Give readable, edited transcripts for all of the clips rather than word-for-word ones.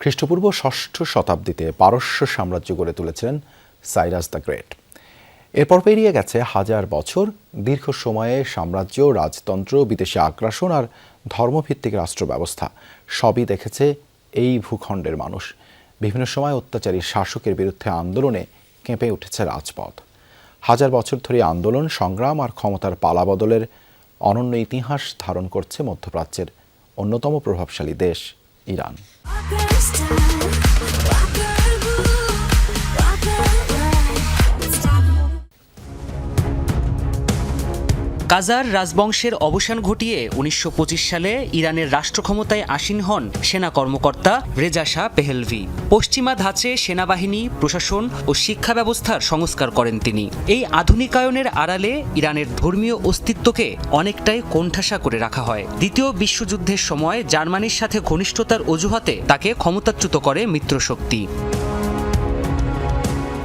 খ্রিস্টপূর্ব ষষ্ঠ শতাব্দীতে পারস্য সাম্রাজ্য গড়ে তুলেছিলেন সাইরাস দ্য গ্রেট। এরপর পেরিয়ে গেছে হাজার বছর। দীর্ঘ সময়ে সাম্রাজ্য, রাজতন্ত্র, বিদেশি আগ্রাসন আর ধর্মভিত্তিক রাষ্ট্র ব্যবস্থা সবই দেখেছে এই ভূখণ্ডের মানুষ। বিভিন্ন সময় অত্যাচারী শাসকের বিরুদ্ধে আন্দোলনে কেঁপে উঠেছে রাজপথ। হাজার বছর ধরে আন্দোলন, সংগ্রাম আর ক্ষমতার পালাবদলের অনন্য ইতিহাস ধারণ করছে মধ্যপ্রাচ্যের অন্যতম প্রভাবশালী দেশ ইরান। কাজার রাজবংশের অবসান ঘটিয়ে ১৯২৫ সালে ইরানের রাষ্ট্রক্ষমতায় আসীন হন সেনা কর্মকর্তা রেজা শাহ পেহেলভি। পশ্চিমা ধাঁচে সেনাবাহিনী, প্রশাসন ও শিক্ষা ব্যবস্থার সংস্কার করেন তিনি। এই আধুনিকায়নের আড়ালে ইরানের ধর্মীয় অস্তিত্বকে অনেকটাই কোণঠাসা করে রাখা হয়। দ্বিতীয় বিশ্বযুদ্ধের সময় জার্মানির সাথে ঘনিষ্ঠতার অজুহাতে তাকে ক্ষমতাচ্যুত করে মিত্রশক্তি।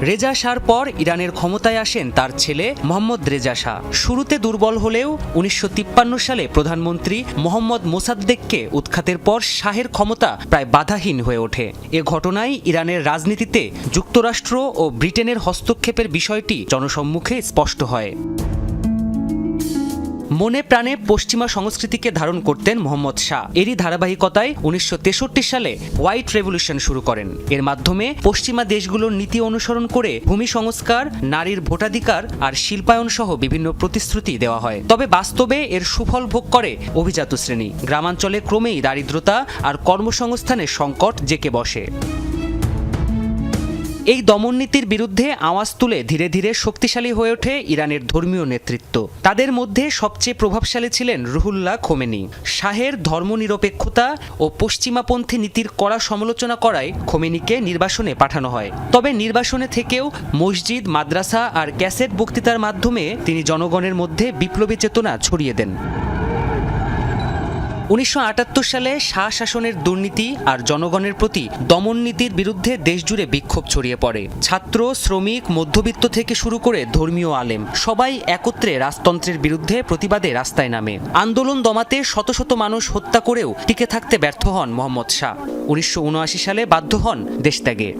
রেজা শাহর পর ইরানের ক্ষমতায় আসেন তার ছেলে মোহাম্মদ রেজা শাহ। শুরুতে দুর্বল হলেও ১৯৫৩ সালে প্রধানমন্ত্রী মোহাম্মদ মোসাদ্দেককে উৎখাতের পর শাহের ক্ষমতা প্রায় বাধাহীন হয়ে ওঠে। এ ঘটনায় ইরানের রাজনীতিতে যুক্তরাষ্ট্র ও ব্রিটেনের হস্তক্ষেপের বিষয়টি জনসম্মুখে স্পষ্ট হয়। মনে প্রাণে পশ্চিমা সংস্কৃতিকে ধারণ করতেন মোহাম্মদ শাহ। এরই ধারাবাহিকতায় ১৯৬৩ সালে হোয়াইট রেভলিউশন শুরু করেন। এর মাধ্যমে পশ্চিমা দেশগুলোর নীতি অনুসরণ করে ভূমি সংস্কার, নারীর ভোটাধিকার আর শিল্পায়ন সহ বিভিন্ন প্রতিশ্রুতি দেওয়া হয়। তবে বাস্তবে এর সুফল ভোগ করে অভিজাত শ্রেণী। গ্রামাঞ্চলে ক্রমেই দারিদ্রতা আর কর্মসংস্থানের সংকট জেঁকে বসে। এই দমননীতির বিরুদ্ধে আওয়াজ তুলে ধীরে ধীরে শক্তিশালী হয়ে ওঠে ইরানের ধর্মীয় নেতৃত্ব। তাদের মধ্যে সবচেয়ে প্রভাবশালী ছিলেন রুহুল্লাহ খোমেনি। শাহের ধর্মনিরপেক্ষতা ও পশ্চিমাপন্থী নীতির কড়া সমালোচনা করায় খোমেনিকে নির্বাসনে পাঠানো হয়। তবে নির্বাসনে থেকেও মসজিদ, মাদ্রাসা আর ক্যাসেট বক্তৃতার মাধ্যমে তিনি জনগণের মধ্যে বিপ্লবী চেতনা ছড়িয়ে দেন। ১৯৭৮ সালে শাহ শাসনের দুর্নীতি আর জনগণের প্রতি দমন নীতির বিরুদ্ধে দেশজুড়ে বিক্ষোভ ছড়িয়ে পড়ে। ছাত্র, শ্রমিক, মধ্যবিত্ত থেকে শুরু করে ধর্মীয় আলেম সবাই একত্রে রাজতন্ত্রের বিরুদ্ধে প্রতিবাদে রাস্তায় নামে। আন্দোলন দমাতে শত শত মানুষ হত্যা করেও টিকে থাকতে ব্যর্থ হন মোহাম্মদ শাহ। ১৯৭৯ সালে বাধ্য হন দেশত্যাগে।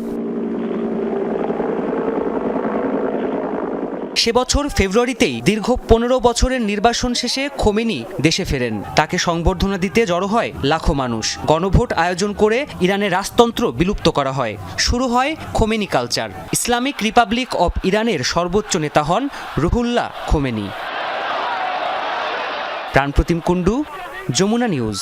সে বছর ফেব্রুয়ারিতেই দীর্ঘ ১৫ বছরের নির্বাসন শেষে খোমেনি দেশে ফেরেন। তাকে সংবর্ধনা দিতে জড়ো হয় লাখো মানুষ। গণভোট আয়োজন করে ইরানের রাজতন্ত্র বিলুপ্ত করা হয়। শুরু হয় Khomeini culture. Islamic Republic of ইরানের সর্বোচ্চ নেতা হন রুহুল্লাহ খোমেনি। প্রাণপ্রতিম কুণ্ডু, যমুনা নিউজ।